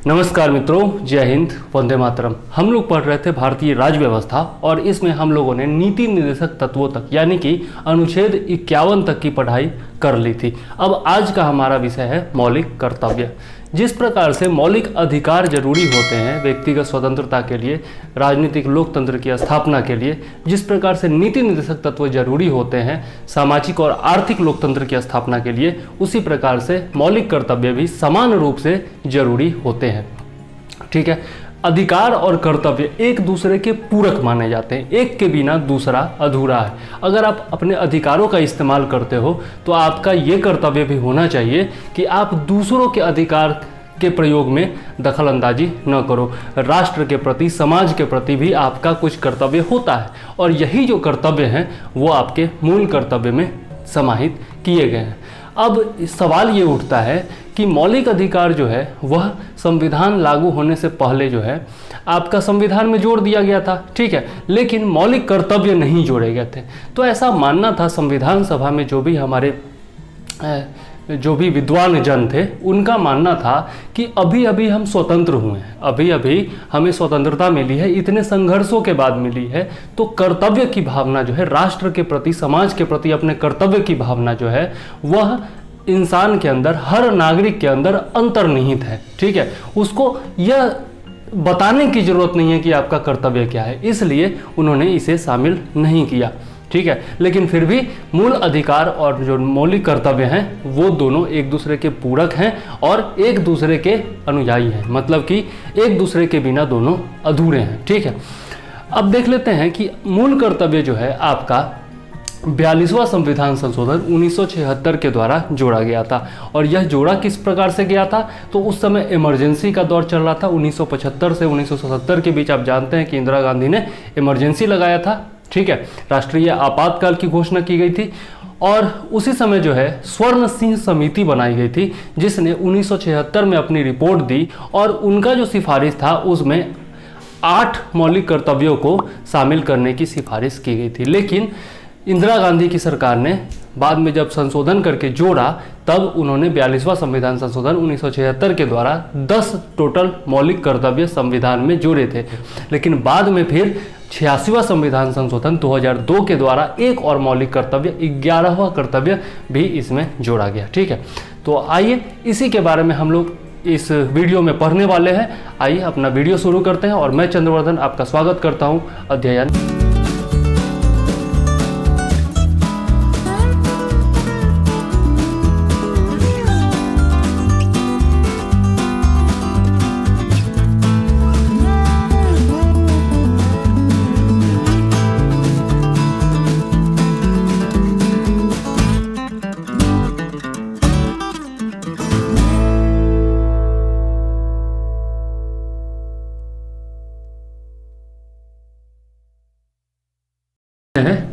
नमस्कार मित्रों, जय हिंद, वंदे मातरम। हम लोग पढ़ रहे थे भारतीय राज्य व्यवस्था और इसमें हम लोगों ने नीति निर्देशक तत्वों तक यानी कि अनुच्छेद 51 तक की पढ़ाई कर ली थी। अब आज का हमारा विषय है मौलिक कर्तव्य। जिस प्रकार से मौलिक अधिकार जरूरी होते हैं व्यक्तिगत स्वतंत्रता के लिए, राजनीतिक लोकतंत्र की स्थापना के लिए, जिस प्रकार से नीति निर्देशक तत्व जरूरी होते हैं सामाजिक और आर्थिक लोकतंत्र की स्थापना के लिए, उसी प्रकार से मौलिक कर्तव्य भी समान रूप से जरूरी होते हैं। ठीक है, अधिकार और कर्तव्य एक दूसरे के पूरक माने जाते हैं, एक के बिना दूसरा अधूरा है। अगर आप अपने अधिकारों का इस्तेमाल करते हो तो आपका ये कर्तव्य भी होना चाहिए कि आप दूसरों के अधिकार के प्रयोग में दखल अंदाजी न करो। राष्ट्र के प्रति, समाज के प्रति भी आपका कुछ कर्तव्य होता है और यही जो कर्तव्य हैं वो आपके मूल कर्तव्य में समाहित किए गए हैं। अब सवाल ये उठता है कि मौलिक अधिकार जो है वह संविधान लागू होने से पहले जो है आपका संविधान में जोड़ दिया गया था, ठीक है, लेकिन मौलिक कर्तव्य नहीं जोड़े गए थे। तो ऐसा मानना था संविधान सभा में जो भी विद्वान जन थे उनका मानना था कि अभी अभी हम स्वतंत्र हुए हैं, अभी अभी हमें स्वतंत्रता मिली है, इतने संघर्षों के बाद मिली है, तो कर्तव्य की भावना जो है, राष्ट्र के प्रति, समाज के प्रति अपने कर्तव्य की भावना जो है वह इंसान के अंदर, हर नागरिक के अंदर अंतर्निहित है। ठीक है, उसको यह बताने की जरूरत नहीं है कि आपका कर्तव्य क्या है, इसलिए उन्होंने इसे शामिल नहीं किया। ठीक है, लेकिन फिर भी मूल अधिकार और जो मौलिक कर्तव्य हैं वो दोनों एक दूसरे के पूरक हैं और एक दूसरे के अनुयायी हैं, मतलब कि एक दूसरे के बिना दोनों अधूरे हैं। ठीक है, अब देख लेते हैं कि मूल कर्तव्य जो है आपका 42वां संविधान संशोधन 1976 के द्वारा जोड़ा गया था। और यह जोड़ा किस प्रकार से गया था, तो उस समय इमरजेंसी का दौर चल रहा था। 1975 से 1977 के बीच आप जानते हैं कि इंदिरा गांधी ने इमरजेंसी लगाया था। ठीक है, राष्ट्रीय आपातकाल की घोषणा की गई थी और उसी समय जो है स्वर्ण सिंह समिति बनाई गई थी जिसने 1976 में अपनी रिपोर्ट दी और उनका जो सिफारिश था उसमें 8 मौलिक कर्तव्यों को शामिल करने की सिफारिश की गई थी। लेकिन इंदिरा गांधी की सरकार ने बाद में जब संशोधन करके जोड़ा तब उन्होंने 42वां संविधान संशोधन 1976 के द्वारा 10 टोटल मौलिक कर्तव्य संविधान में जोड़े थे। लेकिन बाद में फिर 86वां संविधान संशोधन 2002 के द्वारा एक और मौलिक कर्तव्य 11वां कर्तव्य भी इसमें जोड़ा गया। ठीक है, तो आइए इसी के बारे में हम लोग इस वीडियो में पढ़ने वाले हैं। आइए अपना वीडियो शुरू करते हैं और मैं चंद्रवर्धन आपका स्वागत करता हूं अध्ययन।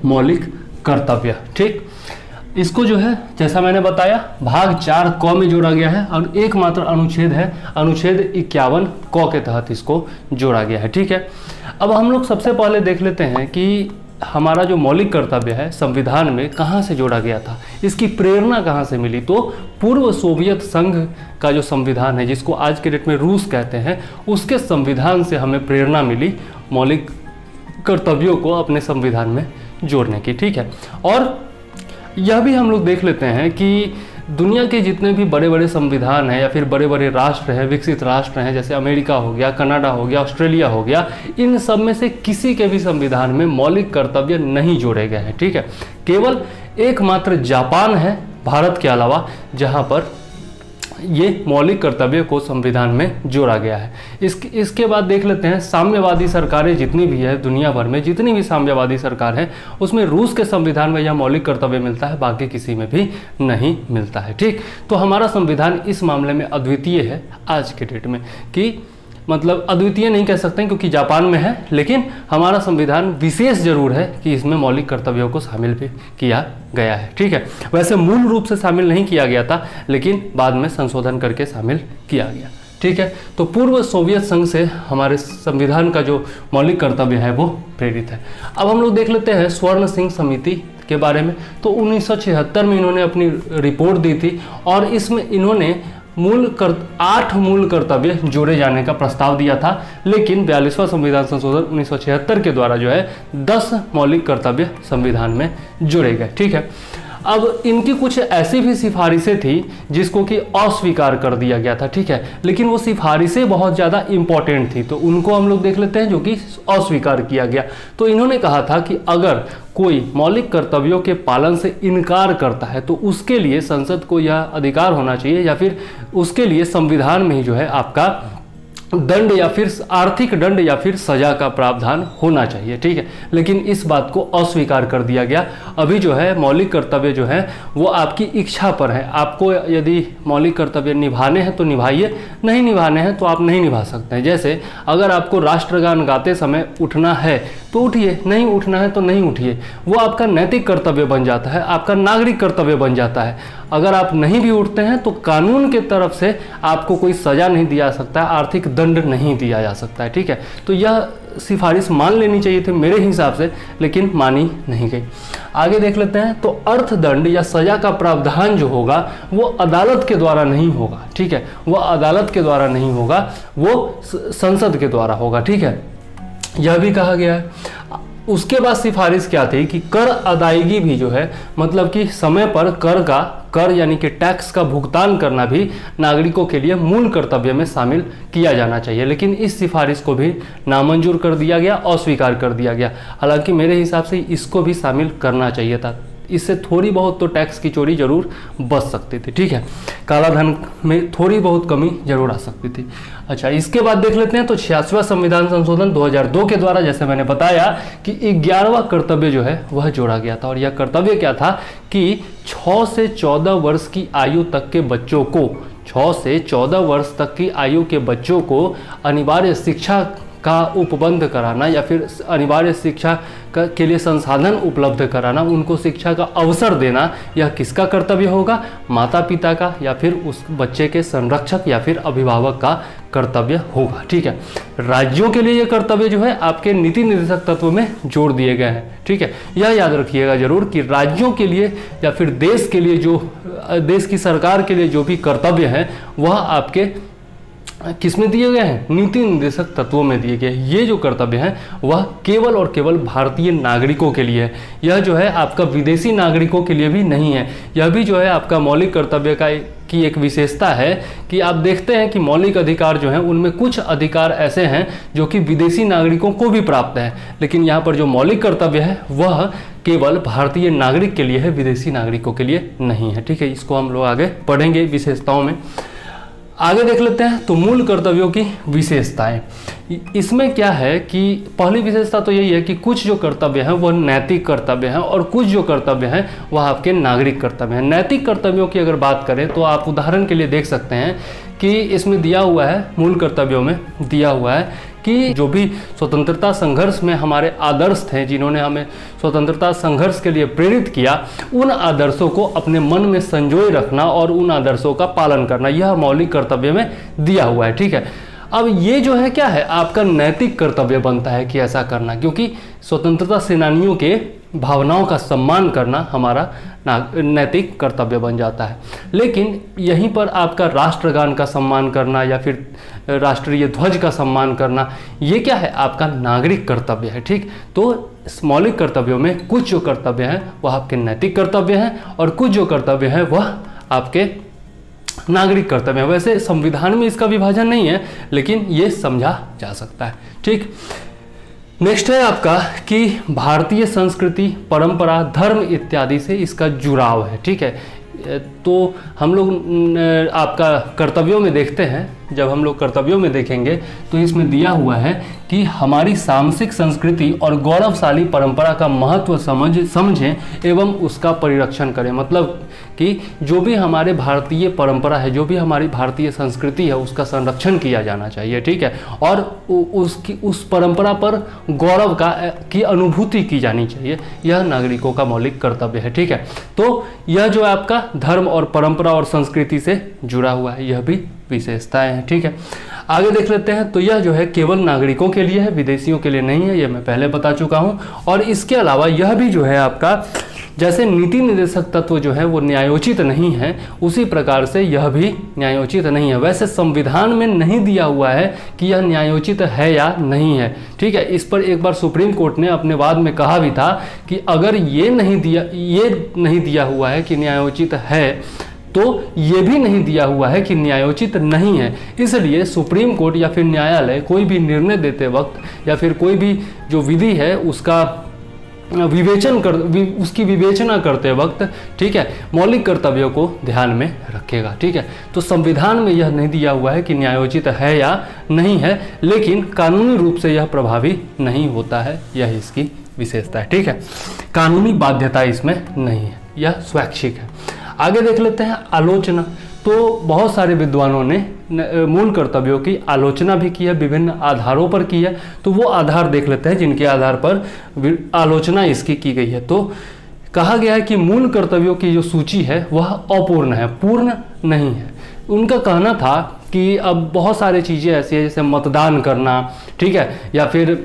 मौलिक कर्तव्य। ठीक, इसको जो है जैसा मैंने बताया भाग 4 क में जोड़ा गया है और एकमात्र अनुच्छेद है अनुच्छेद 51 क के तहत इसको जोड़ा गया है। ठीक है, अब हम लोग सबसे पहले देख लेते हैं कि हमारा जो मौलिक कर्तव्य है संविधान में कहाँ से जोड़ा गया था, इसकी प्रेरणा कहाँ से मिली। तो पूर्व सोवियत संघ का जो संविधान है जिसको आज के डेट में रूस कहते हैं, उसके संविधान से हमें प्रेरणा मिली मौलिक कर्तव्यों को अपने संविधान में जोड़ने की। ठीक है, और यह भी हम लोग देख लेते हैं कि दुनिया के जितने भी बड़े बड़े संविधान हैं या फिर बड़े बड़े राष्ट्र हैं, विकसित राष्ट्र हैं, जैसे अमेरिका हो गया, कनाडा हो गया, ऑस्ट्रेलिया हो गया, इन सब में से किसी के भी संविधान में मौलिक कर्तव्य नहीं जोड़े गए हैं। ठीक है, केवल एकमात्र जापान है भारत के अलावा जहाँ पर ये मौलिक कर्तव्य को संविधान में जोड़ा गया है। इसके बाद देख लेते हैं साम्यवादी सरकारें जितनी भी है दुनिया भर में, जितनी भी साम्यवादी सरकार है उसमें रूस के संविधान में यह मौलिक कर्तव्य मिलता है, बाकी किसी में भी नहीं मिलता है। ठीक, तो हमारा संविधान इस मामले में अद्वितीय है आज के डेट में, कि मतलब अद्वितीय नहीं कह सकते क्योंकि जापान में है, लेकिन हमारा संविधान विशेष जरूर है कि इसमें मौलिक कर्तव्यों को शामिल भी किया गया है। ठीक है, वैसे मूल रूप से शामिल नहीं किया गया था लेकिन बाद में संशोधन करके शामिल किया गया। ठीक है, तो पूर्व सोवियत संघ से हमारे संविधान का जो मौलिक कर्तव्य है वो प्रेरित है। अब हम लोग देख लेते हैं स्वर्ण सिंह समिति के बारे में। तो 1976 में इन्होंने अपनी रिपोर्ट दी थी और इसमें इन्होंने 8 मूल कर्तव्य जोड़े जाने का प्रस्ताव दिया था, लेकिन 42वां संविधान संशोधन 1976 के द्वारा जो है 10 मौलिक कर्तव्य संविधान में जोड़े गए। ठीक है, अब इनकी कुछ ऐसी भी सिफारिशें थी जिसको कि अस्वीकार कर दिया गया था। ठीक है, लेकिन वो सिफारिशें बहुत ज़्यादा इंपॉर्टेंट थी, तो उनको हम लोग देख लेते हैं जो कि अस्वीकार किया गया। तो इन्होंने कहा था कि अगर कोई मौलिक कर्तव्यों के पालन से इनकार करता है तो उसके लिए संसद को यह अधिकार होना चाहिए या फिर उसके लिए संविधान में ही जो है आपका दंड या फिर आर्थिक दंड या फिर सजा का प्रावधान होना चाहिए। ठीक है, लेकिन इस बात को अस्वीकार कर दिया गया। अभी जो है मौलिक कर्तव्य जो है वो आपकी इच्छा पर है, आपको यदि मौलिक कर्तव्य निभाने हैं तो निभाइए, नहीं निभाने हैं तो आप नहीं निभा सकते हैं। जैसे अगर आपको राष्ट्रगान गाते समय उठना है तो उठिए, नहीं उठना है तो नहीं उठिए, वो आपका नैतिक कर्तव्य बन जाता है, आपका नागरिक कर्तव्य बन जाता है। अगर आप नहीं भी उठते हैं तो कानून के तरफ से आपको कोई सजा नहीं दिया सकता है, आर्थिक दंड नहीं दिया जा सकता है। ठीक है, तो यह सिफारिश मान लेनी चाहिए थी मेरे हिसाब से, लेकिन मानी नहीं गई। आगे देख लेते हैं, तो अर्थदंड या सजा का प्रावधान जो होगा वो अदालत के द्वारा नहीं होगा। ठीक है, वह अदालत के द्वारा नहीं होगा, वो संसद के द्वारा होगा। ठीक है, यह भी कहा गया है। उसके बाद सिफारिश क्या थी कि कर अदायगी भी जो है, मतलब कि समय पर कर यानी कि टैक्स का भुगतान करना भी नागरिकों के लिए मूल कर्तव्य में शामिल किया जाना चाहिए, लेकिन इस सिफारिश को भी नामंजूर कर दिया गया, अस्वीकार कर दिया गया। हालांकि मेरे हिसाब से इसको भी शामिल करना चाहिए था, इससे थोड़ी बहुत तो टैक्स की चोरी जरूर बच सकती थी। ठीक है, काला धन में थोड़ी बहुत कमी जरूर आ सकती थी। अच्छा, इसके बाद देख लेते हैं, तो 86वां संविधान संशोधन 2002 के द्वारा जैसे मैंने बताया कि 11वां कर्तव्य जो है वह जोड़ा गया था, और यह कर्तव्य क्या था कि 6 से 14 वर्ष की आयु तक के बच्चों को 6 से 14 वर्ष तक की आयु के बच्चों को अनिवार्य शिक्षा का उपबंध कराना या फिर अनिवार्य शिक्षा के लिए संसाधन उपलब्ध कराना, उनको शिक्षा का अवसर देना, यह किसका कर्तव्य होगा? माता पिता का या फिर उस बच्चे के संरक्षक या फिर अभिभावक का कर्तव्य होगा। ठीक है, राज्यों के लिए यह कर्तव्य जो है आपके नीति निर्देशक तत्व में जोड़ दिए गए हैं। ठीक है, यह याद रखिएगा जरूर कि राज्यों के लिए या फिर देश के लिए जो देश की सरकार के लिए जो भी कर्तव्य है वह आपके किसमें दिए गए हैं? नीति निर्देशक तत्वों में दिए गए। ये जो कर्तव्य हैं वह केवल और केवल भारतीय नागरिकों के लिए है, यह जो है आपका विदेशी नागरिकों के लिए भी नहीं है। यह भी जो है आपका मौलिक कर्तव्य की एक विशेषता है कि आप देखते हैं कि मौलिक अधिकार जो हैं उनमें कुछ अधिकार ऐसे हैं जो कि विदेशी नागरिकों को भी प्राप्त है, लेकिन यहाँ पर जो मौलिक कर्तव्य है वह केवल भारतीय नागरिक के लिए है, विदेशी नागरिकों के लिए नहीं है। ठीक है, इसको हम लोग आगे पढ़ेंगे विशेषताओं में। आगे देख लेते हैं, तो मूल कर्तव्यों की विशेषताएं। इसमें क्या है कि पहली विशेषता तो यही है कि कुछ जो कर्तव्य हैं वह नैतिक कर्तव्य हैं और कुछ जो कर्तव्य हैं वह आपके नागरिक कर्तव्य हैं। नैतिक कर्तव्यों की अगर बात करें तो आप उदाहरण के लिए देख सकते हैं कि इसमें दिया हुआ है, मूल कर्तव्यों में दिया हुआ है कि जो भी स्वतंत्रता संघर्ष में हमारे आदर्श थे, जिन्होंने हमें स्वतंत्रता संघर्ष के लिए प्रेरित किया, उन आदर्शों को अपने मन में संजोए रखना और उन आदर्शों का पालन करना, यह मौलिक कर्तव्य में दिया हुआ है। ठीक है, अब ये जो है क्या है, आपका नैतिक कर्तव्य बनता है कि ऐसा करना, क्योंकि स्वतंत्रता सेनानियों के भावनाओं का सम्मान करना हमारा नैतिक कर्तव्य बन जाता है। लेकिन यहीं पर आपका राष्ट्रगान का सम्मान करना या फिर राष्ट्रीय ध्वज का सम्मान करना, ये क्या है? आपका नागरिक कर्तव्य है। ठीक, तो मौलिक कर्तव्यों में कुछ जो कर्तव्य हैं वह आपके नैतिक कर्तव्य हैं और कुछ जो कर्तव्य हैं वह आपके नागरिक कर्तव्य है। वैसे संविधान में इसका विभाजन नहीं है, लेकिन ये समझा जा सकता है। ठीक, नेक्स्ट है आपका कि भारतीय संस्कृति, परंपरा, धर्म इत्यादि से इसका जुड़ाव है। ठीक है, तो हम लोग आपका कर्तव्यों में देखते हैं, जब हम लोग कर्तव्यों में देखेंगे तो इसमें दिया हुआ है कि हमारी सामसिक संस्कृति और गौरवशाली परंपरा का महत्व समझें एवं उसका परिरक्षण करें। मतलब कि जो भी हमारे भारतीय परंपरा है, जो भी हमारी भारतीय संस्कृति है, उसका संरक्षण किया जाना चाहिए। ठीक है, और उस परंपरा पर गौरव की अनुभूति की जानी चाहिए, यह नागरिकों का मौलिक कर्तव्य है। ठीक है, तो यह जो आपका धर्म और परंपरा और संस्कृति से जुड़ा हुआ है, यह भी विशेषताएं हैं। ठीक है, आगे देख लेते हैं, तो यह जो है केवल नागरिकों के लिए है, विदेशियों के लिए नहीं है, यह मैं पहले बता चुका हूं। और इसके अलावा यह भी जो है आपका जैसे नीति निर्देशक तत्व जो है वो न्यायोचित नहीं है, उसी प्रकार से यह भी न्यायोचित नहीं है। वैसे संविधान में नहीं दिया हुआ है कि यह न्यायोचित है या नहीं है, ठीक है। इस पर एक बार सुप्रीम कोर्ट ने अपने वाद में कहा भी था कि अगर ये नहीं दिया हुआ है कि न्यायोचित है, तो ये भी नहीं दिया हुआ है कि न्यायोचित नहीं है। इसलिए सुप्रीम कोर्ट या फिर न्यायालय कोई भी निर्णय देते वक्त या फिर कोई भी जो विधि है उसका उसकी विवेचना करते वक्त, ठीक है, मौलिक कर्तव्यों को ध्यान में रखेगा, ठीक है। तो संविधान में यह नहीं दिया हुआ है कि न्यायोचित है या नहीं है, लेकिन कानूनी रूप से यह प्रभावी नहीं होता है, यह इसकी विशेषता है, ठीक है। कानूनी बाध्यता इसमें नहीं है, यह स्वैच्छिक है। आगे देख लेते हैं आलोचना। तो बहुत सारे विद्वानों ने मूल कर्तव्यों की आलोचना भी की है, विभिन्न आधारों पर की है। तो वो आधार देख लेते हैं जिनके आधार पर आलोचना इसकी की गई है। तो कहा गया है कि मूल कर्तव्यों की जो सूची है वह अपूर्ण है, पूर्ण नहीं है। उनका कहना था कि अब बहुत सारी चीज़ें ऐसी है जैसे मतदान करना, ठीक है, या फिर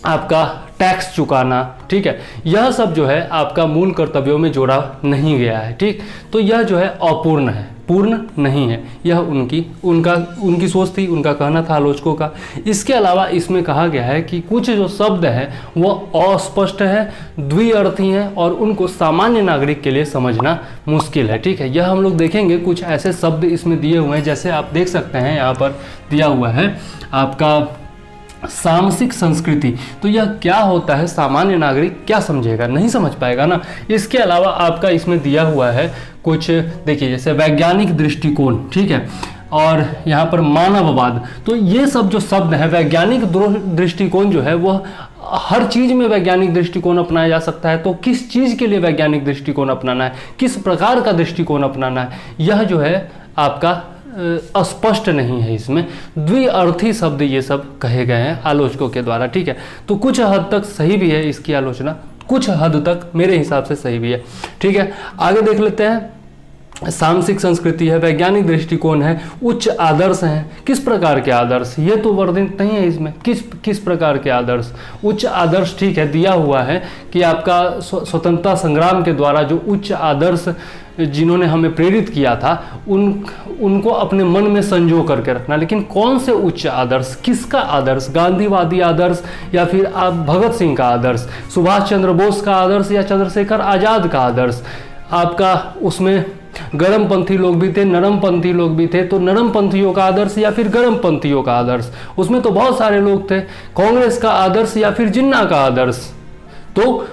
आपका टैक्स चुकाना, ठीक है, यह सब जो है आपका मूल कर्तव्यों में जोड़ा नहीं गया है, ठीक। तो यह जो है अपूर्ण है, पूर्ण नहीं है, यह उनकी सोच थी, उनका कहना था आलोचकों का। इसके अलावा इसमें कहा गया है कि कुछ जो शब्द हैं वो अस्पष्ट है, द्विअर्थी हैं और उनको सामान्य नागरिक के लिए समझना मुश्किल है, ठीक है। यह हम लोग देखेंगे, कुछ ऐसे शब्द इसमें दिए हुए हैं, जैसे आप देख सकते हैं यहाँ पर दिया हुआ है आपका सामसिक संस्कृति। तो यह क्या होता है, सामान्य नागरिक क्या समझेगा, नहीं समझ पाएगा ना। इसके अलावा आपका इसमें दिया हुआ है कुछ, देखिए जैसे वैज्ञानिक दृष्टिकोण, ठीक है, और यहाँ पर मानववाद। तो ये सब जो शब्द है, वैज्ञानिक दृष्टिकोण जो है वह हर चीज में वैज्ञानिक दृष्टिकोण अपनाया जा सकता है। तो किस चीज के लिए वैज्ञानिक दृष्टिकोण अपनाना है, किस प्रकार का दृष्टिकोण अपनाना है, यह जो है आपका अस्पष्ट नहीं है। इसमें द्विअर्थी शब्द ये सब कहे गए हैं आलोचकों के द्वारा, ठीक है। तो कुछ हद तक सही भी है इसकी आलोचना, कुछ हद तक मेरे हिसाब से सही भी है, ठीक है। आगे देख लेते हैं, सामसिक संस्कृति है, वैज्ञानिक दृष्टिकोण है, उच्च आदर्श हैं। किस प्रकार के आदर्श, ये तो वर्णित नहीं है इसमें, किस प्रकार के आदर्श। उच्च आदर्श, ठीक है, दिया हुआ है कि आपका स्वतंत्रता संग्राम के द्वारा जो उच्च आदर्श जिन्होंने हमें प्रेरित किया था उनको अपने मन में संजो करके रखना। लेकिन कौन से उच्च आदर्श, किसका आदर्श, गांधीवादी आदर्श या फिर आप भगत सिंह का आदर्श, सुभाष चंद्र बोस का आदर्श या चंद्रशेखर आजाद का आदर्श। आपका उसमें गरमपंथी लोग भी थे, नरमपंथी लोग भी थे। तो नरमपंथियों का आदर्श या फिर गरमपंथियों का आदर्श, उसमें तो बहुत सारे लोग थे। कांग्रेस का आदर्श या फिर जिन्ना का आदर्श। तो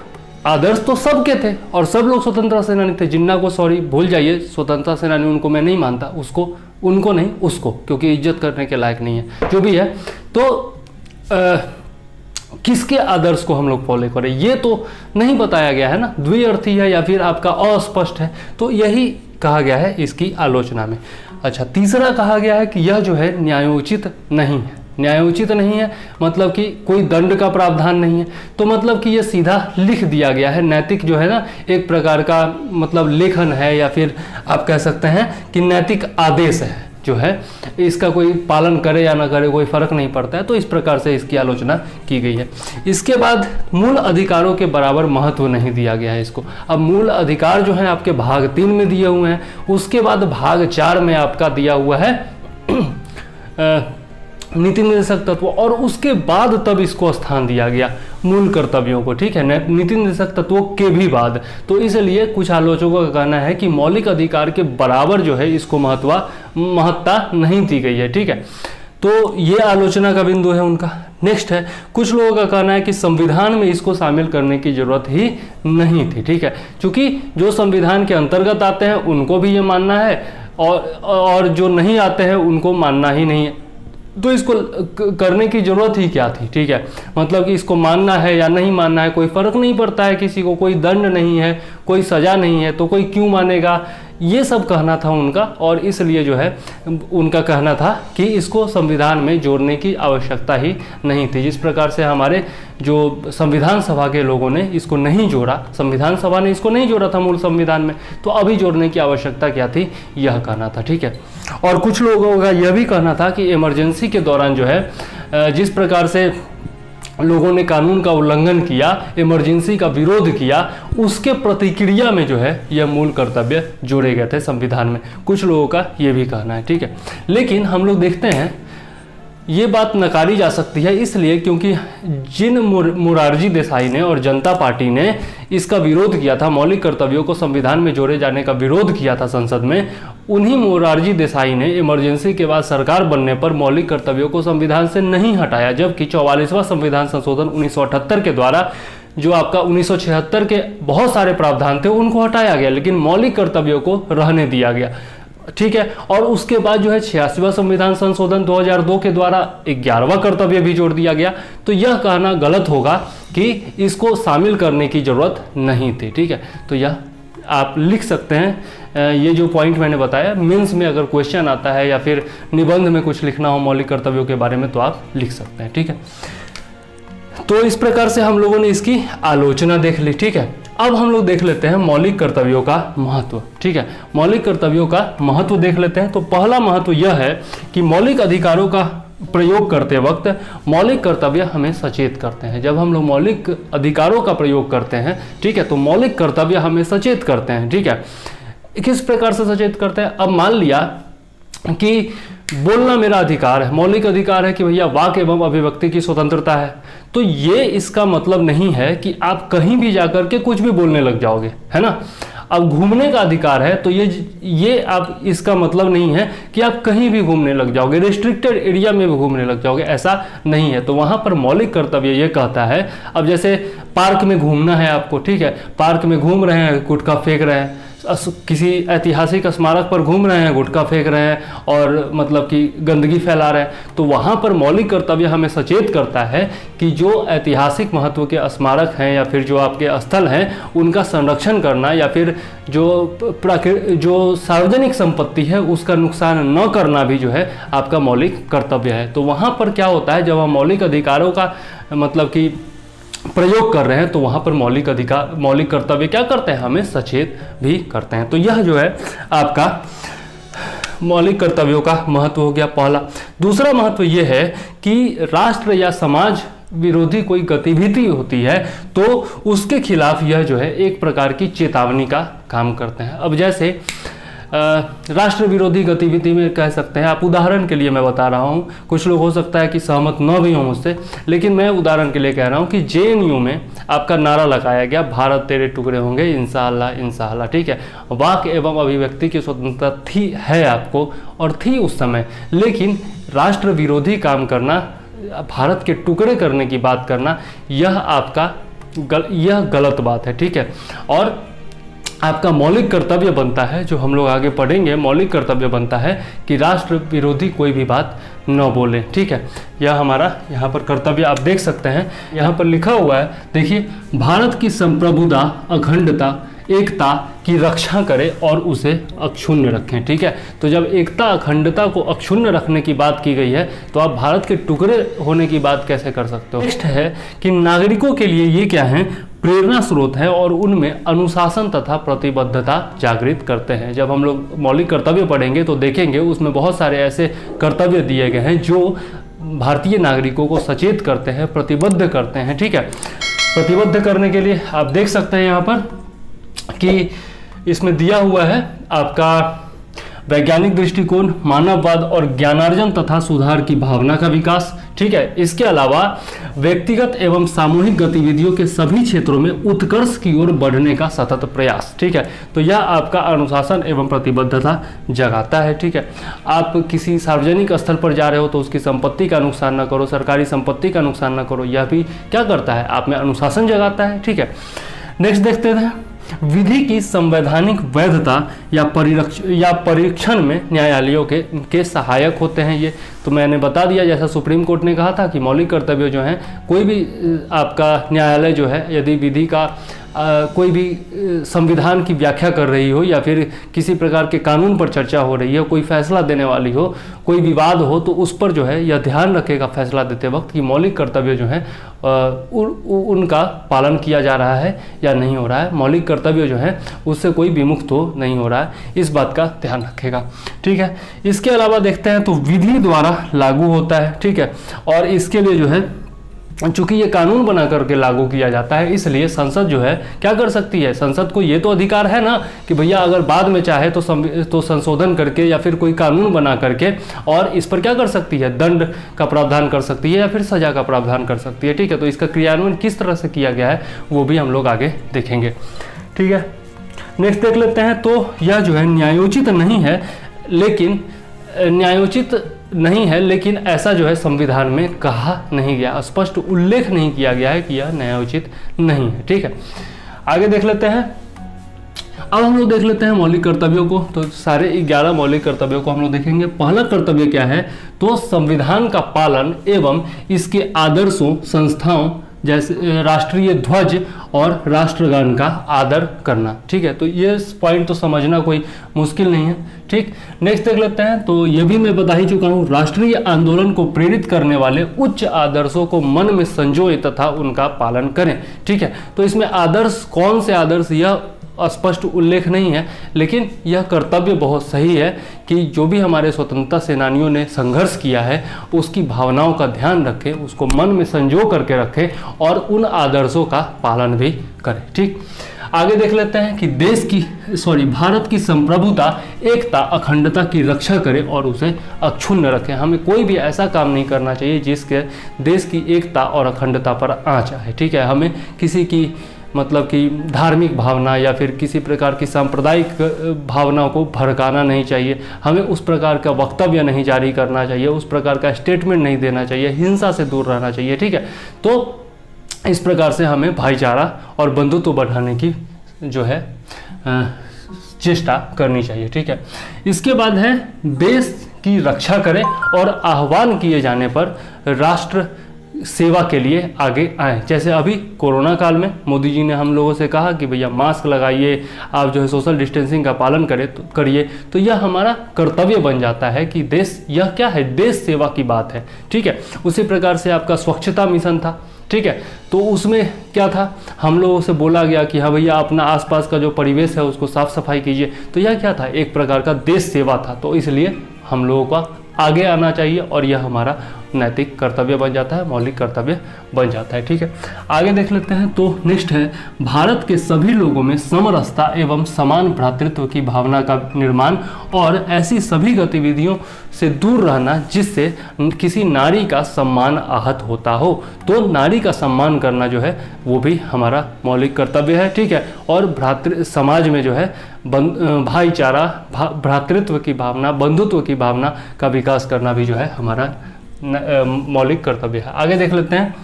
आदर्श तो सबके थे और सब लोग स्वतंत्रता सेनानी थे। जिन्ना को सॉरी भूल जाइए, स्वतंत्रता सेनानी उनको मैं नहीं मानता, उनको नहीं, उसको, क्योंकि इज्जत करने के लायक नहीं है, जो भी है। तो किसके आदर्श को हम लोग फॉलो करें, ये तो नहीं बताया गया है ना। द्विअर्थी है या फिर आपका अस्पष्ट है, तो यही कहा गया है इसकी आलोचना में। अच्छा, तीसरा कहा गया है कि यह जो है न्यायोचित नहीं है। न्यायोचित नहीं है मतलब कि कोई दंड का प्रावधान नहीं है, तो मतलब कि ये सीधा लिख दिया गया है। नैतिक जो है ना, एक प्रकार का मतलब लेखन है या फिर आप कह सकते हैं कि नैतिक आदेश है जो है, इसका कोई पालन करे या ना करे कोई फर्क नहीं पड़ता है। तो इस प्रकार से इसकी आलोचना की गई है। इसके बाद मूल अधिकारों के बराबर महत्व नहीं दिया गया है इसको। अब मूल अधिकार जो है आपके भाग 3 में दिए हुए हैं, उसके बाद भाग 4 में आपका दिया हुआ है नीति निर्देशक तत्व, और उसके बाद तब इसको स्थान दिया गया मूल कर्तव्यों को, ठीक है, नीति निर्देशक तत्वों के भी बाद। तो इसलिए कुछ आलोचकों का कहना है कि मौलिक अधिकार के बराबर जो है इसको महत्ता नहीं दी गई है, ठीक है। तो ये आलोचना का बिंदु है उनका। नेक्स्ट है, कुछ लोगों का कहना है कि संविधान में इसको शामिल करने की जरूरत ही नहीं थी, ठीक है, क्योंकि जो संविधान के अंतर्गत आते हैं उनको भी ये मानना है और जो नहीं आते हैं उनको मानना ही नहीं है। तो इसको करने की जरूरत ही क्या थी, ठीक है। मतलब कि इसको मानना है या नहीं मानना है, कोई फर्क नहीं पड़ता है किसी को, कोई दंड नहीं है, कोई सजा नहीं है, तो कोई क्यों मानेगा, ये सब कहना था उनका। और इसलिए जो है उनका कहना था कि इसको संविधान में जोड़ने की आवश्यकता ही नहीं थी। जिस प्रकार से हमारे जो संविधान सभा के लोगों ने इसको नहीं जोड़ा, संविधान सभा ने इसको नहीं जोड़ा था मूल संविधान में, तो अभी जोड़ने की आवश्यकता क्या थी, यह कहना था, ठीक है। और कुछ लोगों का यह भी कहना था कि इमरजेंसी के दौरान जो है जिस प्रकार से लोगों ने कानून का उल्लंघन किया, इमरजेंसी का विरोध किया, उसके प्रतिक्रिया में जो है यह मूल कर्तव्य जोड़े गए थे संविधान में। कुछ लोगों का ये भी कहना है, ठीक है। लेकिन हम लोग देखते हैं ये बात नकारी जा सकती है इसलिए क्योंकि जिन मोरारजी देसाई ने और जनता पार्टी ने इसका विरोध किया था, मौलिक कर्तव्यों को संविधान में जोड़े जाने का विरोध किया था संसद में, उन्हीं मोरारजी देसाई ने इमरजेंसी के बाद सरकार बनने पर मौलिक कर्तव्यों को संविधान से नहीं हटाया, जबकि 44वां संविधान संशोधन 1978 के द्वारा जो आपका 1976 के बहुत सारे प्रावधान थे उनको हटाया गया, लेकिन मौलिक कर्तव्यों को रहने दिया गया, ठीक है। और उसके बाद जो है 86वां संविधान संशोधन 2002 के द्वारा 11वां कर्तव्य भी जोड़ दिया गया। तो यह कहना गलत होगा कि इसको शामिल करने की जरूरत नहीं थी, ठीक है। तो यह आप लिख सकते हैं, ये जो पॉइंट मैंने बताया, मेंस में अगर क्वेश्चन आता है या फिर निबंध में कुछ लिखना हो मौलिक कर्तव्यों के बारे में तो आप लिख सकते हैं, ठीक है। तो इस प्रकार से हम लोगों ने इसकी आलोचना देख ली, ठीक है। अब हम लोग देख लेते हैं मौलिक कर्तव्यों का महत्व, ठीक है। मौलिक कर्तव्यों का महत्व देख लेते हैं। तो पहला महत्व यह है कि मौलिक अधिकारों का प्रयोग करते वक्त मौलिक कर्तव्य हमें सचेत करते हैं। जब हम लोग मौलिक अधिकारों का प्रयोग करते हैं, ठीक है, तो मौलिक कर्तव्य हमें सचेत करते हैं, ठीक है। किस प्रकार से सचेत करते हैं? अब मान लिया कि बोलना मेरा अधिकार है, मौलिक अधिकार है कि भैया वाक एवं अभिव्यक्ति की स्वतंत्रता है, तो ये इसका मतलब नहीं है कि आप कहीं भी जाकर के कुछ भी बोलने लग जाओगे, है ना। अब घूमने का अधिकार है तो ये आप इसका मतलब नहीं है कि आप कहीं भी घूमने लग जाओगे, रिस्ट्रिक्टेड एरिया में भी घूमने लग जाओगे, ऐसा नहीं है। तो वहाँ पर मौलिक कर्तव्य ये कहता है, अब जैसे पार्क में घूमना है आपको, ठीक है, पार्क में घूम रहे हैं, गुटखा फेंक रहे हैं, किसी ऐतिहासिक स्मारक पर घूम रहे हैं, गुटखा फेंक रहे हैं और मतलब कि गंदगी फैला रहे हैं, तो वहाँ पर मौलिक कर्तव्य हमें सचेत करता है कि जो ऐतिहासिक महत्व के स्मारक हैं या फिर जो आपके स्थल हैं उनका संरक्षण करना या फिर जो सार्वजनिक संपत्ति है उसका नुकसान न करना भी जो है आपका मौलिक कर्तव्य है। तो वहाँ पर क्या होता है, जब हम मौलिक अधिकारों का मतलब कि प्रयोग कर रहे हैं तो वहाँ पर मौलिक कर्तव्य क्या करते हैं, हमें सचेत भी करते हैं। तो यह जो है आपका मौलिक कर्तव्यों का महत्व हो गया पहला। दूसरा महत्व यह है कि राष्ट्र या समाज विरोधी कोई गतिविधि होती है तो उसके खिलाफ यह जो है एक प्रकार की चेतावनी का काम करते हैं। अब जैसे राष्ट्र विरोधी गतिविधि में कह सकते हैं आप, उदाहरण के लिए मैं बता रहा हूँ, कुछ लोग हो सकता है कि सहमत न भी हों मुझसे, लेकिन मैं उदाहरण के लिए कह रहा हूँ कि JNU में आपका नारा लगाया गया, भारत तेरे टुकड़े होंगे इंशाअल्लाह इंशाअल्लाह, ठीक है। वाक एवं अभिव्यक्ति की स्वतंत्रता थी, है आपको और थी उस समय, लेकिन राष्ट्र विरोधी काम करना, भारत के टुकड़े करने की बात करना, यह आपका यह गलत बात है, ठीक है। और आपका मौलिक कर्तव्य बनता है, जो हम लोग आगे पढ़ेंगे, मौलिक कर्तव्य बनता है कि राष्ट्र विरोधी कोई भी बात न बोले, ठीक है। यह हमारा यहाँ पर कर्तव्य आप देख सकते हैं, यहाँ पर लिखा हुआ है, देखिए, भारत की संप्रभुता, अखंडता, एकता की रक्षा करें और उसे अक्षुण्ण रखें, ठीक है। तो जब एकता अखंडता को अक्षुण्ण रखने की बात की गई है तो आप भारत के टुकड़े होने की बात कैसे कर सकते हो। नेक्स्ट है कि नागरिकों के लिए ये क्या है, प्रेरणा स्रोत है और उनमें अनुशासन तथा प्रतिबद्धता जागृत करते हैं। जब हम लोग मौलिक कर्तव्य पढ़ेंगे तो देखेंगे उसमें बहुत सारे ऐसे कर्तव्य दिए गए हैं जो भारतीय नागरिकों को सचेत करते हैं, प्रतिबद्ध करते हैं, ठीक है। प्रतिबद्ध करने के लिए आप देख सकते हैं यहाँ पर कि इसमें दिया हुआ है आपका वैज्ञानिक दृष्टिकोण, मानववाद और ज्ञानार्जन तथा सुधार की भावना का विकास, ठीक है। इसके अलावा व्यक्तिगत एवं सामूहिक गतिविधियों के सभी क्षेत्रों में उत्कर्ष की ओर बढ़ने का सतत प्रयास, ठीक है। तो यह आपका अनुशासन एवं प्रतिबद्धता जगाता है, ठीक है। आप किसी सार्वजनिक स्थल पर जा रहे हो तो उसकी संपत्ति का नुकसान न करो, सरकारी संपत्ति का नुकसान न करो, यह भी क्या करता है, आप में अनुशासन जगाता है, ठीक है। नेक्स्ट देखते हैं, विधि की संवैधानिक वैधता या परीक्षण में न्यायालयों के सहायक होते हैं ये। तो मैंने बता दिया, जैसा सुप्रीम कोर्ट ने कहा था कि मौलिक कर्तव्य जो हैं, कोई भी आपका न्यायालय जो है यदि विधि का कोई भी संविधान की व्याख्या कर रही हो या फिर किसी प्रकार के कानून पर चर्चा हो रही है, कोई फैसला देने वाली हो, कोई विवाद हो, तो उस पर जो है यह ध्यान रखेगा फैसला देते वक्त कि मौलिक कर्तव्य जो है उनका पालन किया जा रहा है या नहीं हो रहा है, मौलिक कर्तव्य जो है उससे कोई विमुख तो नहीं हो रहा है, इस बात का ध्यान रखेगा, ठीक है। इसके अलावा देखते हैं तो विधि द्वारा लागू होता है, ठीक है। और इसके लिए जो है चूंकि ये कानून बना करके लागू किया जाता है, इसलिए संसद जो है क्या कर सकती है, संसद को ये तो अधिकार है ना कि भैया अगर बाद में चाहे तो संशोधन करके या फिर कोई कानून बना करके और इस पर क्या कर सकती है, दंड का प्रावधान कर सकती है या फिर सजा का प्रावधान कर सकती है। ठीक है, तो इसका क्रियान्वयन किस तरह से किया गया है वो भी हम लोग आगे देखेंगे। ठीक है, नेक्स्ट देख लेते हैं। तो यह जो है न्यायोचित नहीं है, लेकिन ऐसा जो है संविधान में कहा नहीं गया, स्पष्ट उल्लेख नहीं किया गया है कि यह न्यायोचित नहीं है। ठीक है, आगे देख लेते हैं। अब हम लोग देख लेते हैं मौलिक कर्तव्यों को। तो सारे 11 मौलिक कर्तव्यों को हम लोग देखेंगे। पहला कर्तव्य क्या है, तो संविधान का पालन एवं इसके आदर्शों, संस्थाओं जैसे राष्ट्रीय ध्वज और राष्ट्रगान का आदर करना। ठीक है, तो ये पॉइंट तो समझना कोई मुश्किल नहीं है। ठीक, नेक्स्ट देख लेते हैं। तो ये भी मैं बता ही चुका हूँ, राष्ट्रीय आंदोलन को प्रेरित करने वाले उच्च आदर्शों को मन में संजोए तथा उनका पालन करें। ठीक है, तो इसमें आदर्श, कौन से आदर्श, यह स्पष्ट उल्लेख नहीं है, लेकिन यह कर्तव्य बहुत सही है कि जो भी हमारे स्वतंत्रता सेनानियों ने संघर्ष किया है उसकी भावनाओं का ध्यान रखें, उसको मन में संजो करके रखें और उन आदर्शों का पालन भी करें। ठीक, आगे देख लेते हैं कि भारत की संप्रभुता, एकता, अखंडता की रक्षा करें और उसे अक्षुण्ण रखें। हमें कोई भी ऐसा काम नहीं करना चाहिए जिसके देश की एकता और अखंडता पर आँच आए। ठीक है, हमें किसी की मतलब कि धार्मिक भावना या फिर किसी प्रकार की सांप्रदायिक भावनाओं को भड़काना नहीं चाहिए, हमें उस प्रकार का वक्तव्य नहीं जारी करना चाहिए, उस प्रकार का स्टेटमेंट नहीं देना चाहिए, हिंसा से दूर रहना चाहिए। ठीक है, तो इस प्रकार से हमें भाईचारा और बंधुत्व बढ़ाने की जो है चेष्टा करनी चाहिए। ठीक है, इसके बाद है देश की रक्षा करें और आह्वान किए जाने पर राष्ट्र सेवा के लिए आगे आए। जैसे अभी कोरोना काल में मोदी जी ने हम लोगों से कहा कि भैया मास्क लगाइए, आप जो है सोशल डिस्टेंसिंग का पालन करिए, तो यह हमारा कर्तव्य बन जाता है कि देश, यह क्या है, देश सेवा की बात है। ठीक है, उसी प्रकार से आपका स्वच्छता मिशन था। ठीक है, तो उसमें क्या था, हम लोगों से बोला गया कि हाँ भैया अपना आसपास का जो परिवेश है उसको साफ सफाई कीजिए, तो यह क्या था, एक प्रकार का देश सेवा था। तो इसलिए हम लोगों का आगे आना चाहिए और यह हमारा नैतिक कर्तव्य बन जाता है, मौलिक कर्तव्य बन जाता है। ठीक है, आगे देख लेते हैं। तो नेक्स्ट है, भारत के सभी लोगों में समरसता एवं समान भ्रातृत्व की भावना का निर्माण और ऐसी सभी गतिविधियों से दूर रहना जिससे किसी नारी का सम्मान आहत होता हो। तो नारी का सम्मान करना जो है वो भी हमारा मौलिक कर्तव्य है। ठीक है, और समाज में जो है भाईचारा, भ्रातृत्व की भावना, बंधुत्व की भावना का विकास करना भी जो है हमारा मौलिक कर्तव्य है। आगे देख लेते हैं।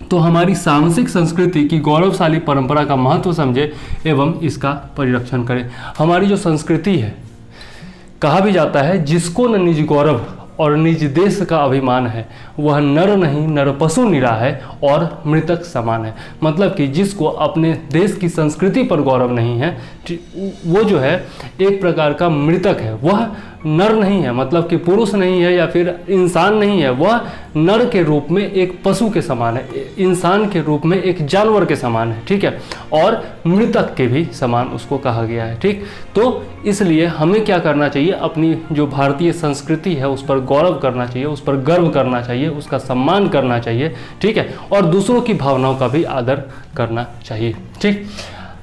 तो हमारी सांस्कृतिक संस्कृति की गौरवशाली परंपरा का महत्व समझे एवं इसका परिरक्षण करें। हमारी जो संस्कृति है, कहा भी जाता है जिसको न निज गौरव और निज देश का अभिमान है वह नर नहीं नर पशु निरा है और मृतक समान है। मतलब कि जिसको अपने देश की संस्कृति पर गौरव नहीं है वो जो है एक प्रकार का मृतक है, वह नर नहीं है, मतलब कि पुरुष नहीं है या फिर इंसान नहीं है, वह नर के रूप में एक पशु के समान है, इंसान के रूप में एक जानवर के समान है। ठीक है, और मृतक के भी समान उसको कहा गया है। ठीक, तो इसलिए हमें क्या करना चाहिए, अपनी जो भारतीय संस्कृति है उस पर गौरव करना चाहिए, उस पर गर्व करना चाहिए, उसका सम्मान करना चाहिए। ठीक है, और दूसरों की भावनाओं का भी आदर करना चाहिए। ठीक,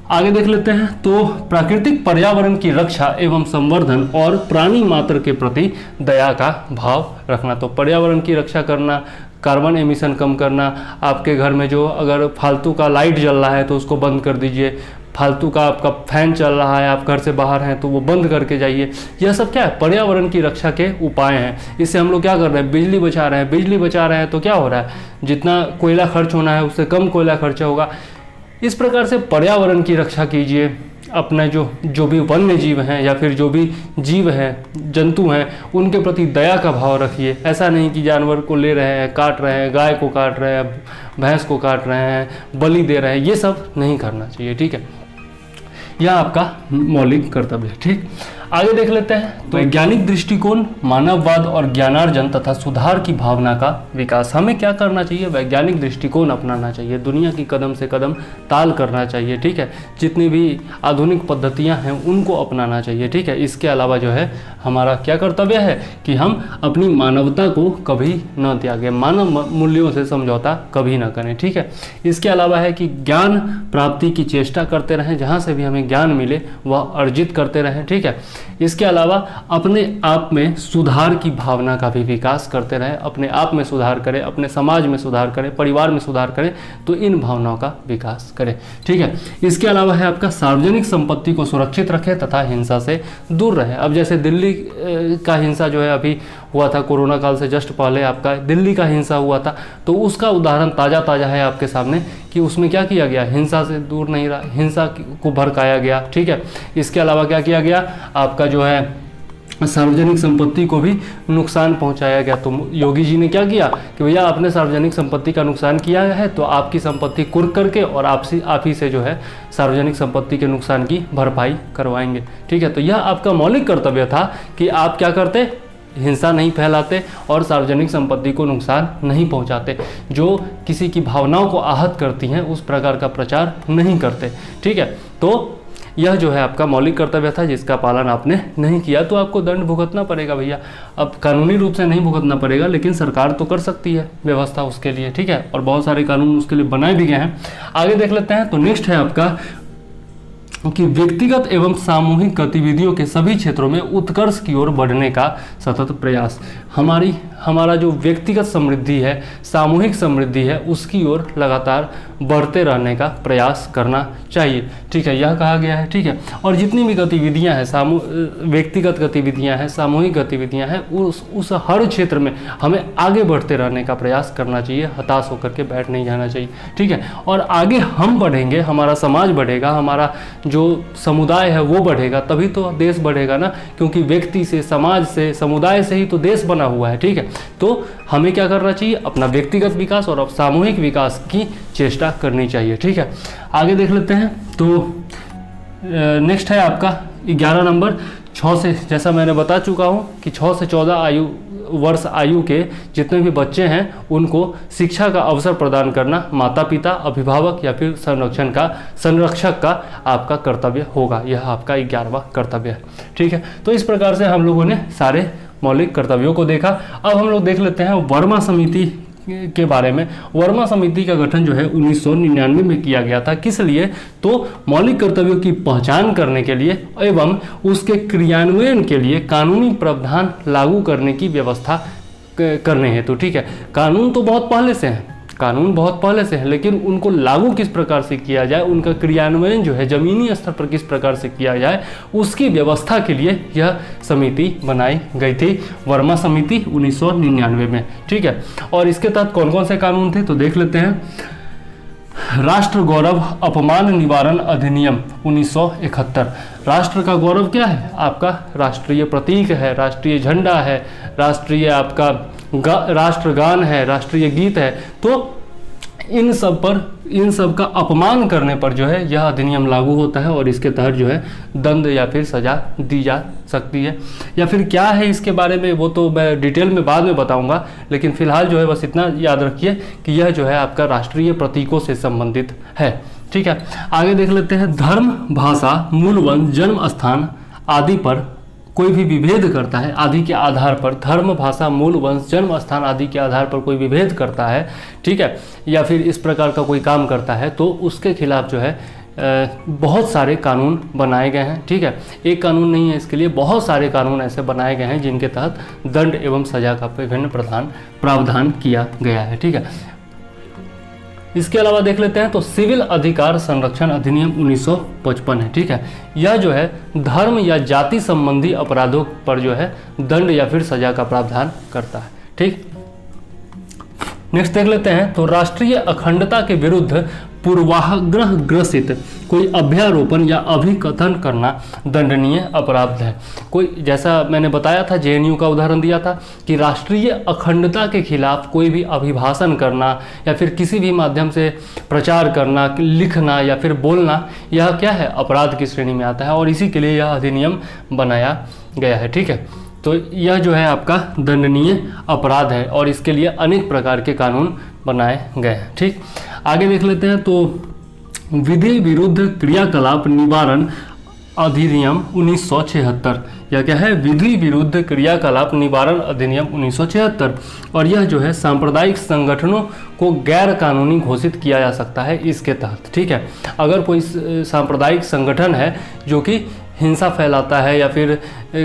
आगे देख लेते हैं। तो प्राकृतिक पर्यावरण की रक्षा एवं संवर्धन और प्राणी मात्र के प्रति दया का भाव रखना। तो पर्यावरण की रक्षा करना, कार्बन एमिशन कम करना, आपके घर में जो अगर फालतू का लाइट जल रहा है तो उसको बंद कर दीजिए, फालतू का आपका फैन चल रहा है, आप घर से बाहर हैं तो वो बंद करके जाइए। यह सब क्या है, पर्यावरण की रक्षा के उपाय हैं। इससे हम लोग क्या कर रहे हैं, बिजली बचा रहे हैं। बिजली बचा रहे हैं तो क्या हो रहा है, जितना कोयला खर्च होना है उससे कम कोयला खर्चा होगा। इस प्रकार से पर्यावरण की रक्षा कीजिए। अपना जो भी वन्य जीव हैं या फिर जो भी जीव हैं, जंतु हैं, उनके प्रति दया का भाव रखिए। ऐसा नहीं कि जानवर को ले रहे हैं, काट रहे हैं, गाय को काट रहे हैं, भैंस को काट रहे हैं, बलि दे रहे हैं, ये सब नहीं करना चाहिए। ठीक है, यह आपका मौलिक कर्तव्य है। ठीक, आगे देख लेते हैं। तो वैज्ञानिक दृष्टिकोण, मानववाद और ज्ञानार्जन तथा सुधार की भावना का विकास। हमें क्या करना चाहिए? वैज्ञानिक दृष्टिकोण अपनाना चाहिए, दुनिया की कदम से कदम ताल करना चाहिए, ठीक है। जितनी भी आधुनिक पद्धतियां हैं उनको अपनाना चाहिए, ठीक है। इसके अलावा जो है हमारा क्या कर्तव्य है कि हम अपनी मानवता को कभी न त्यागें, मानव मूल्यों से समझौता कभी ना करें, ठीक है। इसके अलावा है कि ज्ञान प्राप्ति की चेष्टा करते रहें, जहाँ से भी हमें ज्ञान मिले वह अर्जित करते रहें, ठीक है। इसके अलावा अपने आप में सुधार की भावना का भी विकास करते रहें, अपने आप में सुधार करें, अपने समाज में सुधार करें, परिवार में सुधार करें, तो इन भावनाओं का विकास करें, ठीक है। इसके अलावा है आपका सार्वजनिक संपत्ति को सुरक्षित रखें तथा हिंसा से दूर रहें। अब जैसे दिल्ली का हिंसा जो है अभी हुआ था, कोरोना काल से जस्ट पहले आपका दिल्ली का हिंसा हुआ था, तो उसका उदाहरण ताज़ा है आपके सामने कि उसमें क्या किया गया, हिंसा से दूर नहीं रहा, हिंसा को भड़काया गया, ठीक है। इसके अलावा क्या किया गया, आपका जो है सार्वजनिक संपत्ति को भी नुकसान पहुंचाया गया। तो योगी जी ने क्या किया कि भैया आपने सार्वजनिक संपत्ति का नुकसान किया है तो आपकी संपत्ति कुर्क करके और आप ही से जो है सार्वजनिक संपत्ति के नुकसान की भरपाई करवाएंगे, ठीक है। तो यह आपका मौलिक कर्तव्य था कि आप क्या करते, हिंसा नहीं फैलाते और सार्वजनिक संपत्ति को नुकसान नहीं पहुंचाते, जो किसी की भावनाओं को आहत करती हैं उस प्रकार का प्रचार नहीं करते, ठीक है। तो यह जो है आपका मौलिक कर्तव्य था जिसका पालन आपने नहीं किया तो आपको दंड भुगतना पड़ेगा भैया। अब कानूनी रूप से नहीं भुगतना पड़ेगा लेकिन सरकार तो कर सकती है व्यवस्था उसके लिए, ठीक है, और बहुत सारे कानून उसके लिए बनाए भी गए हैं। आगे देख लेते हैं। तो नेक्स्ट है आपका कि व्यक्तिगत एवं सामूहिक गतिविधियों के सभी क्षेत्रों में उत्कर्ष की ओर बढ़ने का सतत प्रयास। हमारा जो व्यक्तिगत समृद्धि है, सामूहिक समृद्धि है, उसकी ओर लगातार बढ़ते रहने का प्रयास करना चाहिए, ठीक है, यह कहा गया है, ठीक है। और जितनी भी गतिविधियां हैं, व्यक्तिगत गतिविधियां हैं, सामूहिक गतिविधियां हैं, उस हर क्षेत्र में हमें आगे बढ़ते रहने का प्रयास करना चाहिए, हताश होकर के बैठ नहीं जाना चाहिए, ठीक है। और आगे हम बढ़ेंगे, हमारा समाज बढ़ेगा, हमारा जो समुदाय है वो बढ़ेगा, तभी तो देश बढ़ेगा ना, क्योंकि व्यक्ति से, समाज से, समुदाय से ही तो देश बना हुआ है, ठीक है। तो हमें क्या करना चाहिए, अपना व्यक्तिगत विकास और सामूहिक विकास की चेष्टा करनी चाहिए, ठीक है। आगे देख लेते हैं। तो नेक्स्ट है आपका 11 नंबर, 6 से, जैसा मैंने बता चुका हूँ कि 6 से 14 वर्ष आयु के जितने भी बच्चे हैं उनको शिक्षा का अवसर प्रदान करना माता पिता, अभिभावक या फिर संरक्षक का आपका कर्तव्य होगा। यह आपका 11वां कर्तव्य है, ठीक है। तो इस प्रकार से हम लोगों ने सारे मौलिक कर्तव्यों को देखा। अब हम लोग देख लेते हैं वर्मा समिति के बारे में। वर्मा समिति का गठन जो है 1999 में किया गया था। किस लिए? तो मौलिक कर्तव्यों की पहचान करने के लिए एवं उसके क्रियान्वयन के लिए कानूनी प्रावधान लागू करने की व्यवस्था करने हेतु, ठीक है। कानून तो बहुत पहले से है, लेकिन उनको लागू किस प्रकार से किया जाए, उनका क्रियान्वयन जो है जमीनी स्तर पर किस प्रकार से किया जाए, उसकी व्यवस्था के लिए यह समिति बनाई गई थी, वर्मा समिति 1999 में, ठीक है। और इसके तहत कौन कौन से कानून थे तो देख लेते हैं। राष्ट्र गौरव अपमान निवारण अधिनियम 1971। राष्ट्र का गौरव क्या है? आपका राष्ट्रीय प्रतीक है, राष्ट्रीय झंडा है, राष्ट्रीय आपका राष्ट्रगान है, राष्ट्रीय गीत है। तो इन सब का अपमान करने पर जो है यह अधिनियम लागू होता है और इसके तहत जो है दंड या फिर सजा दी जा सकती है। या फिर क्या है इसके बारे में वो तो मैं डिटेल में बाद में बताऊंगा, लेकिन फिलहाल जो है बस इतना याद रखिए कि यह जो है आपका राष्ट्रीय प्रतीकों से संबंधित है, ठीक है। आगे देख लेते हैं। धर्म, भाषा, मूल वंश, जन्म स्थान आदि पर कोई भी विभेद करता है, आदि के आधार पर, धर्म, भाषा, मूल वंश, जन्म स्थान आदि के आधार पर कोई विभेद करता है, ठीक है, या फिर इस प्रकार का कोई काम करता है तो उसके खिलाफ जो है बहुत सारे कानून बनाए गए हैं, ठीक है। एक कानून नहीं है, इसके लिए बहुत सारे कानून ऐसे बनाए गए हैं जिनके तहत दंड एवं सजा का विभिन्न प्रावधान किया गया है, ठीक है। इसके अलावा देख लेते हैं। तो सिविल अधिकार संरक्षण अधिनियम 1955 है, ठीक है। यह जो है धर्म या जाति संबंधी अपराधों पर जो है दंड या फिर सजा का प्रावधान करता है, ठीक। नेक्स्ट देख लेते हैं। तो राष्ट्रीय अखंडता के विरुद्ध पूर्वाग्रह ग्रसित कोई अभ्यारोपण या अभिकथन करना दंडनीय अपराध है। कोई, जैसा मैंने बताया था, जेएनयू का उदाहरण दिया था कि राष्ट्रीय अखंडता के खिलाफ कोई भी अभिभाषण करना या फिर किसी भी माध्यम से प्रचार करना, लिखना या फिर बोलना, यह क्या है, अपराध की श्रेणी में आता है और इसी के लिए यह अधिनियम बनाया गया है। ठीक है, तो यह जो है आपका दंडनीय अपराध है और इसके लिए अनेक प्रकार के कानून बनाए गए हैं। ठीक, आगे देख लेते हैं। तो विधि विरुद्ध क्रियाकलाप निवारण अधिनियम 1976, यह क्या है, विधि विरुद्ध क्रियाकलाप निवारण अधिनियम 1976, और यह जो है सांप्रदायिक संगठनों को गैर कानूनी घोषित किया जा सकता है इसके तहत। ठीक है, अगर कोई सांप्रदायिक संगठन है जो कि हिंसा फैलाता है या फिर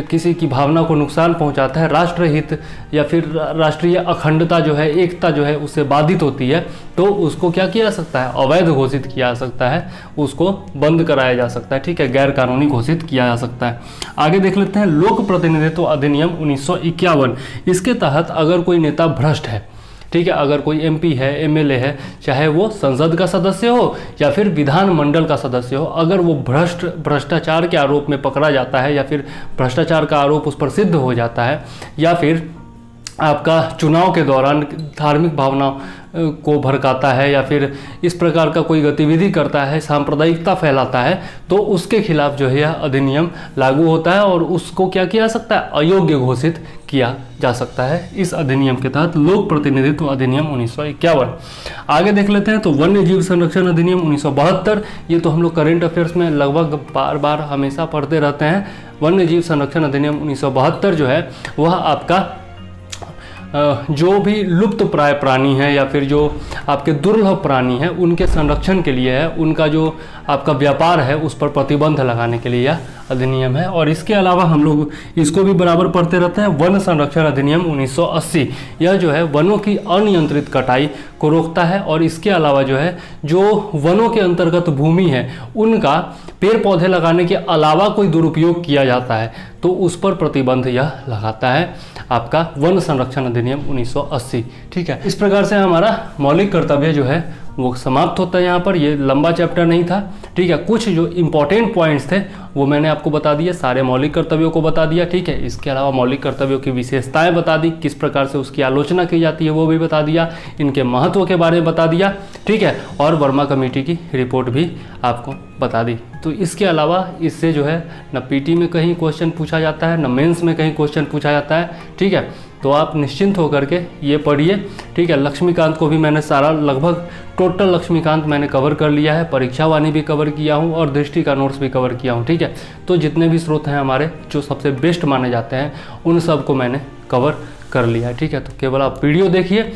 किसी की भावना को नुकसान पहुंचाता है, राष्ट्रहित या फिर राष्ट्रीय अखंडता जो है, एकता जो है उससे बाधित होती है, तो उसको क्या किया जा सकता है, अवैध घोषित किया जा सकता है, उसको बंद कराया जा सकता है। ठीक है, गैर कानूनी घोषित किया जा सकता है। आगे देख लेते हैं लोक प्रतिनिधित्व अधिनियम 1951। इसके तहत अगर कोई नेता भ्रष्ट है, ठीक है, अगर कोई एमपी है, एमएलए है, चाहे वो संसद का सदस्य हो या फिर विधानमंडल का सदस्य हो, अगर वो भ्रष्टाचार के आरोप में पकड़ा जाता है या फिर भ्रष्टाचार का आरोप उस पर सिद्ध हो जाता है या फिर आपका चुनाव के दौरान धार्मिक भावना को भड़काता है या फिर इस प्रकार का कोई गतिविधि करता है, सांप्रदायिकता फैलाता है, तो उसके खिलाफ जो है यह अधिनियम लागू होता है और उसको क्या किया जा सकता है, अयोग्य घोषित किया जा सकता है इस अधिनियम के तहत, लोक प्रतिनिधित्व अधिनियम 1951। आगे देख लेते हैं। तो वन्य जीव संरक्षण अधिनियम 1972, ये तो हम लोग करेंट अफेयर्स में लगभग बार बार हमेशा पढ़ते रहते हैं। वन्य जीव संरक्षण अधिनियम 1972 जो है वह आपका जो भी लुप्त प्राय प्राणी है या फिर जो आपके दुर्लभ प्राणी हैं उनके संरक्षण के लिए है, उनका जो आपका व्यापार है उस पर प्रतिबंध लगाने के लिए यह अधिनियम है। और इसके अलावा हम लोग इसको भी बराबर पढ़ते रहते हैं, वन संरक्षण अधिनियम 1980, यह जो है वनों की अनियंत्रित कटाई को रोकता है और इसके अलावा जो है जो वनों के अंतर्गत भूमि है उनका पेड़ पौधे लगाने के अलावा कोई दुरुपयोग किया जाता है तो उस पर प्रतिबंध यह लगाता है आपका वन संरक्षण अधिनियम 1980। ठीक है, इस प्रकार से हमारा मौलिक कर्तव्य जो है वो समाप्त होता है। यहाँ पर ये लंबा चैप्टर नहीं था। ठीक है, कुछ जो इंपॉर्टेंट पॉइंट्स थे वो मैंने आपको बता दिए, सारे मौलिक कर्तव्यों को बता दिया। ठीक है, इसके अलावा मौलिक कर्तव्यों की विशेषताएं बता दी, किस प्रकार से उसकी आलोचना की जाती है वो भी बता दिया, इनके महत्व के बारे में बता दिया। ठीक है, और वर्मा कमेटी की रिपोर्ट भी आपको बता दी। तो इसके अलावा इससे जो है न पीटी में कहीं क्वेश्चन पूछा जाता है, न मेंस में कहीं क्वेश्चन पूछा जाता है। ठीक है, तो आप निश्चिंत होकर के ये पढ़िए। ठीक है, लक्ष्मीकांत को भी मैंने सारा लगभग टोटल लक्ष्मीकांत मैंने कवर कर लिया है, परीक्षा वाणी भी कवर किया हूँ और दृष्टि का नोट्स भी कवर किया हूँ। ठीक है, तो जितने भी स्रोत हैं हमारे जो सबसे बेस्ट माने जाते हैं उन सब को मैंने कवर कर लिया है। ठीक है, तो केवल आप वीडियो देखिए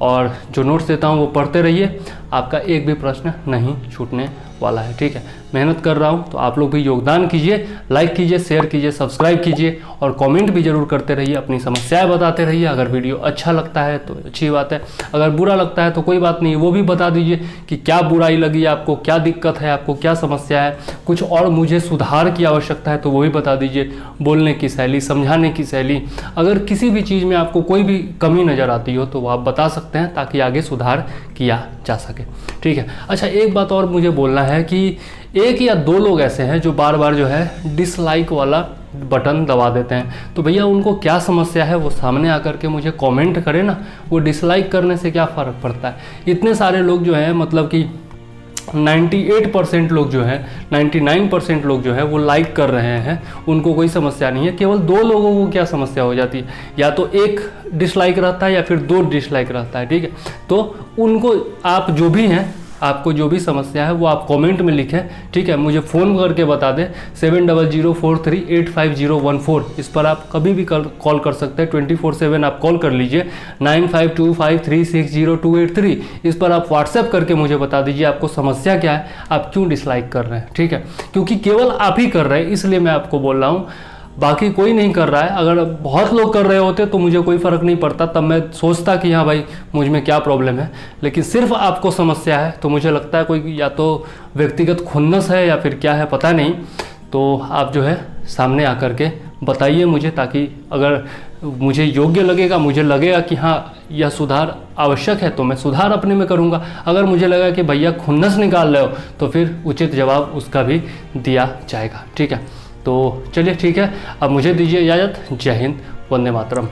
और जो नोट्स देता हूँ वो पढ़ते रहिए, आपका एक भी प्रश्न नहीं छूटने वाला है। ठीक है, मेहनत कर रहा हूँ तो आप लोग भी योगदान कीजिए, लाइक कीजिए, शेयर कीजिए, सब्सक्राइब कीजिए और कमेंट भी जरूर करते रहिए, अपनी समस्याएं बताते रहिए। अगर वीडियो अच्छा लगता है तो अच्छी बात है, अगर बुरा लगता है तो कोई बात नहीं, वो भी बता दीजिए कि क्या बुराई लगी आपको, क्या दिक्कत है आपको, क्या समस्या है, कुछ और मुझे सुधार की आवश्यकता है तो वो भी बता दीजिए। बोलने की शैली, समझाने की शैली, अगर किसी भी चीज़ में आपको कोई भी कमी नज़र आती हो तो वो आप बता सकते हैं ताकि आगे सुधार किया जा सके। ठीक है, अच्छा एक बात और मुझे बोलना है कि एक या दो लोग ऐसे हैं जो बार बार जो है डिसलाइक वाला बटन दबा देते हैं, तो भैया उनको क्या समस्या है वो सामने आकर के मुझे कमेंट करें ना। वो डिसलाइक करने से क्या फ़र्क पड़ता है, इतने सारे लोग जो हैं मतलब कि 98% लोग जो हैं, 99% लोग जो है वो लाइक कर रहे हैं, उनको कोई समस्या नहीं है। केवल दो लोगों को क्या समस्या हो जाती है, या तो एक डिसलाइक रहता है या फिर दो डिसलाइक रहता है। ठीक है, तो उनको आप जो भी हैं, आपको जो भी समस्या है वो आप कमेंट में लिखें। ठीक है, मुझे फ़ोन करके बता दें 7004385014, इस पर आप कभी भी कॉल कर सकते हैं, 24/7 आप कॉल कर लीजिए। 9525360283, इस पर आप व्हाट्सएप करके मुझे बता दीजिए आपको समस्या क्या है, आप क्यों डिसलाइक कर रहे हैं। ठीक है, क्योंकि केवल आप ही कर रहे हैं इसलिए मैं आपको बोल रहा हूँ, बाकी कोई नहीं कर रहा है। अगर बहुत लोग कर रहे होते तो मुझे कोई फ़र्क नहीं पड़ता, तब मैं सोचता कि हाँ भाई मुझ में क्या प्रॉब्लम है, लेकिन सिर्फ आपको समस्या है तो मुझे लगता है कोई या तो व्यक्तिगत खुन्नस है या फिर क्या है पता नहीं। तो आप जो है सामने आकर के बताइए मुझे, ताकि अगर मुझे योग्य लगेगा, मुझे लगेगा कि हाँ यह सुधार आवश्यक है, तो मैं सुधार अपने में करूँगा। अगर मुझे लगा कि भैया खुन्नस निकाल रहे हो, तो फिर उचित जवाब उसका भी दिया जाएगा। ठीक है, तो चलिए ठीक है, अब मुझे दीजिए इजाज़त। जय हिंद, वंदे मातरम।